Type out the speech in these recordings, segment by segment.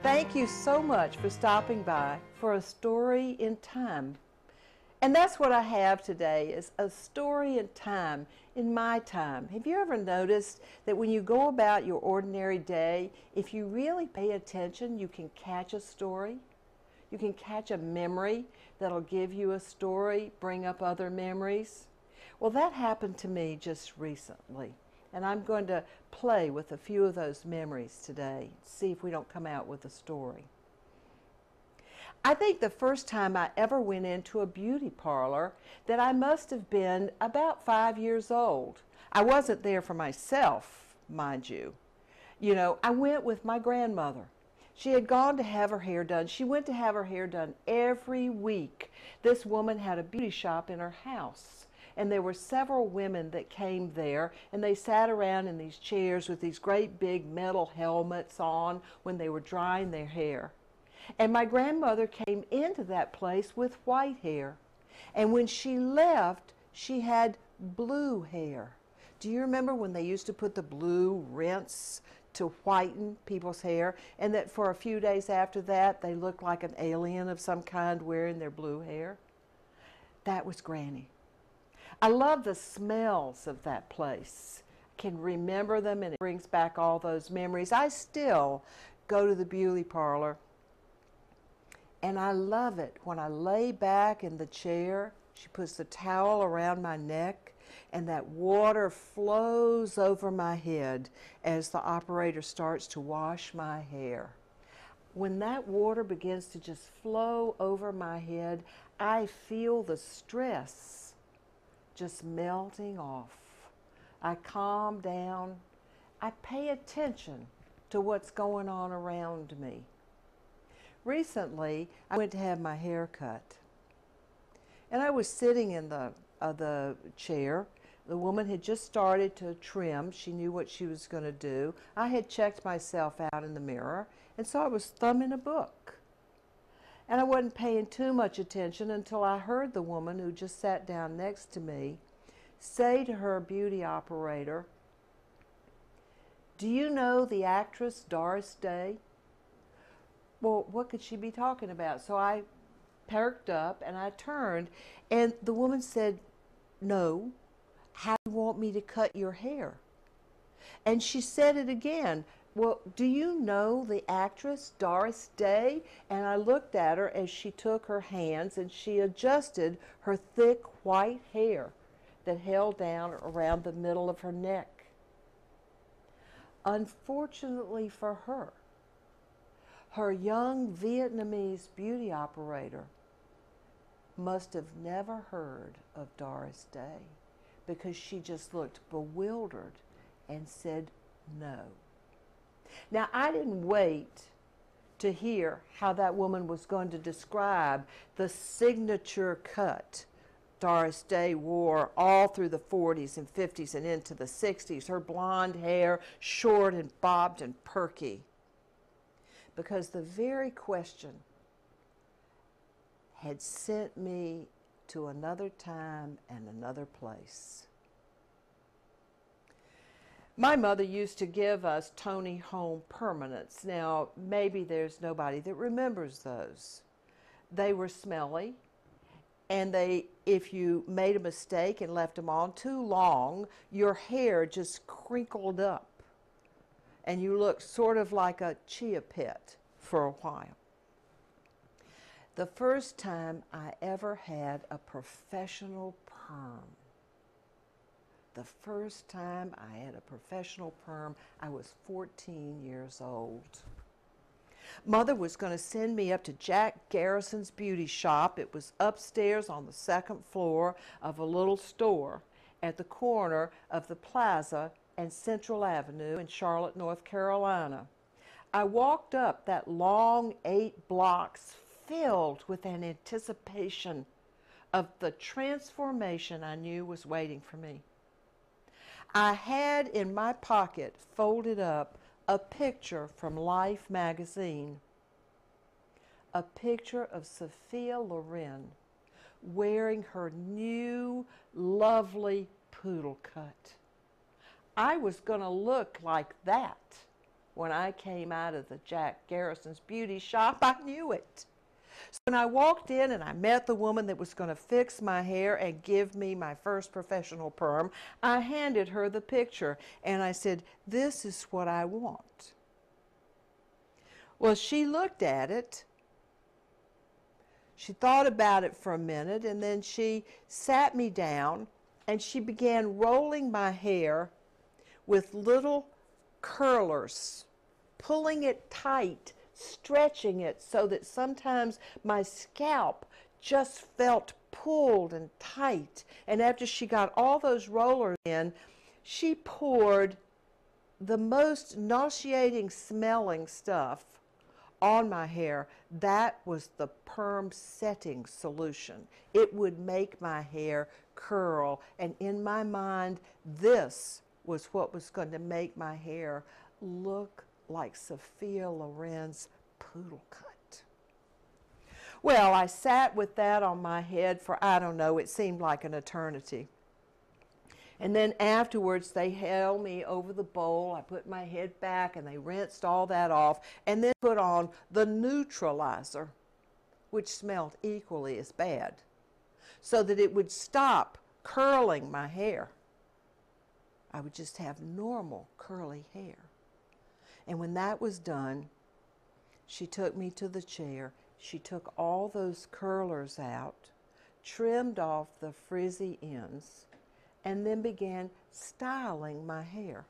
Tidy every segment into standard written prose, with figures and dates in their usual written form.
Thank you so much for stopping by for a story in time. And that's what I have today, is a story in time, in my time. Have you ever noticed that when you go about your ordinary day, if you really pay attention, you can catch a story? You can catch a memory that'll give you a story, bring up other memories. Well, that happened to me just recently. And I'm going to play with a few of those memories today, see if we don't come out with a story. I think the first time I ever went into a beauty parlor that I must have been about 5 years old. I wasn't there for myself, mind you. You know, I went with my grandmother. She had gone to have her hair done. She went to have her hair done every week. This woman had a beauty shop in her house. And there were several women that came there, and they sat around in these chairs with these great big metal helmets on when they were drying their hair. And my grandmother came into that place with white hair. And when she left, she had blue hair. Do you remember when they used to put the blue rinse to whiten people's hair, and that for a few days after that, they looked like an alien of some kind wearing their blue hair? That was Granny. I love the smells of that place. I can remember them, and it brings back all those memories. I still go to the beauty parlor, and I love it when I lay back in the chair. She puts the towel around my neck, and that water flows over my head as the operator starts to wash my hair. When that water begins to just flow over my head, I feel the stress just melting off. I calm down. I pay attention to what's going on around me. Recently, I went to have my hair cut. And I was sitting in the chair. The woman had just started to trim. She knew what she was going to do. I had checked myself out in the mirror, and so I was thumbing a book. And I wasn't paying too much attention until I heard the woman who just sat down next to me say to her beauty operator, "Do you know the actress Doris Day?" Well, what could she be talking about? So I perked up and I turned, and the woman said, "No, how do you want me to cut your hair?" And she said it again. "Well, do you know the actress Doris Day?" And I looked at her as she took her hands and she adjusted her thick white hair that held down around the middle of her neck. Unfortunately for her, her young Vietnamese beauty operator must have never heard of Doris Day, because she just looked bewildered and said no. Now, I didn't wait to hear how that woman was going to describe the signature cut Doris Day wore all through the 40s and 50s and into the 60s, her blonde hair, short and bobbed and perky. Because the very question had sent me to another time and another place. My mother used to give us Tony Home permanents. Now, maybe there's nobody that remembers those. They were smelly, and if you made a mistake and left them on too long, your hair just crinkled up, and you looked sort of like a chia pet for a while. The first time I ever had a professional perm, the first time I had a professional perm, I was 14 years old. Mother was going to send me up to Jack Garrison's beauty shop. It was upstairs on the second floor of a little store at the corner of the Plaza and Central Avenue in Charlotte, North Carolina. I walked up that long 8 blocks filled with an anticipation of the transformation I knew was waiting for me. I had in my pocket, folded up, a picture from Life magazine. A picture of Sophia Loren wearing her new, lovely poodle cut. I was going to look like that when I came out of the Jack Garrison's beauty shop. I knew it. So when I walked in and I met the woman that was going to fix my hair and give me my first professional perm, I handed her the picture and I said, "This is what I want." Well, she looked at it. She thought about it for a minute, and then she sat me down and she began rolling my hair with little curlers, pulling it tight, stretching it so that sometimes my scalp just felt pulled and tight. And after she got all those rollers in, she poured the most nauseating smelling stuff on my hair. That was the perm setting solution. It would make my hair curl, and in my mind, this was what was going to make my hair look like Sophia Loren's poodle cut. Well, I sat with that on my head for, I don't know, it seemed like an eternity. And then afterwards, they held me over the bowl. I put my head back and they rinsed all that off and then put on the neutralizer, which smelled equally as bad, so that it would stop curling my hair. I would just have normal curly hair. And when that was done, she took me to the chair. She took all those curlers out, trimmed off the frizzy ends, and then began styling my hair.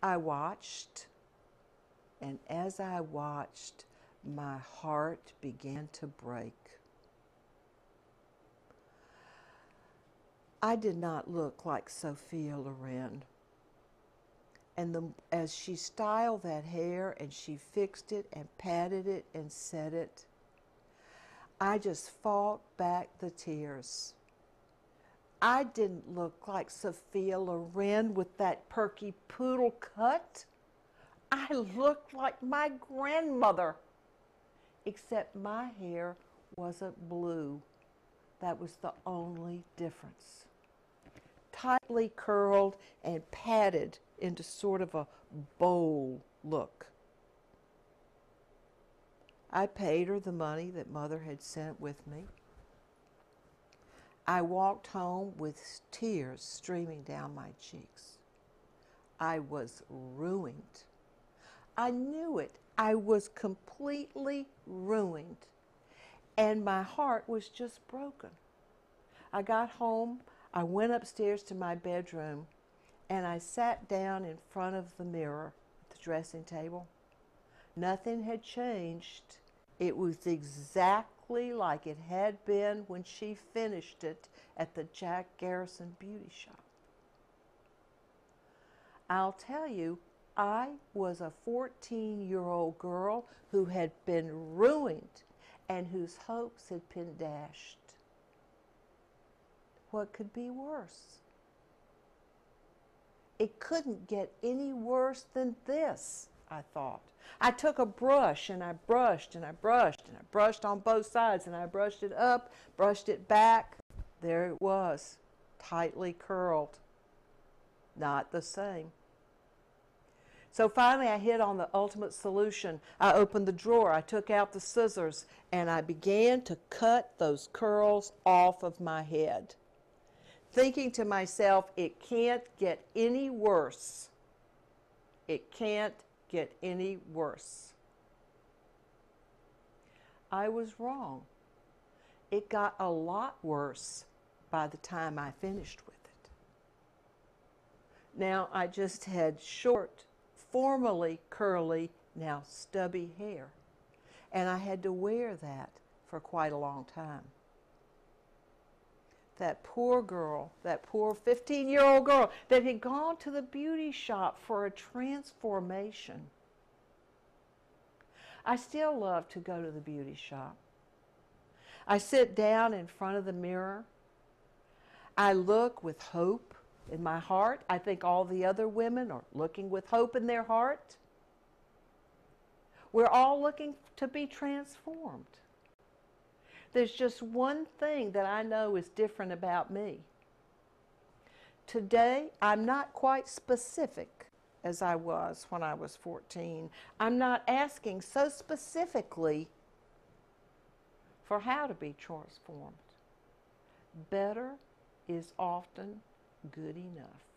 I watched, and as I watched, my heart began to break. I did not look like Sophia Loren. And as she styled that hair and she fixed it and patted it and set it, I just fought back the tears. I didn't look like Sophia Loren with that perky poodle cut. I looked like my grandmother, except my hair wasn't blue. That was the only difference. Tightly curled and patted into sort of a bowl look. I paid her the money that Mother had sent with me. I walked home with tears streaming down my cheeks. I was ruined. I knew it. I was completely ruined. And my heart was just broken. I got home, I went upstairs to my bedroom, and I sat down in front of the mirror at the dressing table. Nothing had changed. It was exactly like it had been when she finished it at the Jack Garrison beauty shop. I'll tell you, I was a 14-year-old girl who had been ruined and whose hopes had been dashed. What could be worse? It couldn't get any worse than this, I thought. I took a brush and I brushed and I brushed and I brushed on both sides and I brushed it up, brushed it back. There it was, tightly curled. Not the same. So finally I hit on the ultimate solution. I opened the drawer, I took out the scissors, and I began to cut those curls off of my head, thinking to myself, it can't get any worse. It can't get any worse. I was wrong. It got a lot worse by the time I finished with it. Now I just had short, formerly curly, now stubby hair. And I had to wear that for quite a long time. That poor girl, that poor 15-year-old girl that had gone to the beauty shop for a transformation. I still love to go to the beauty shop. I sit down in front of the mirror. I look with hope in my heart. I think all the other women are looking with hope in their heart. We're all looking to be transformed. There's just one thing that I know is different about me. Today, I'm not quite specific as I was when I was 14. I'm not asking so specifically for how to be transformed. Better is often good enough.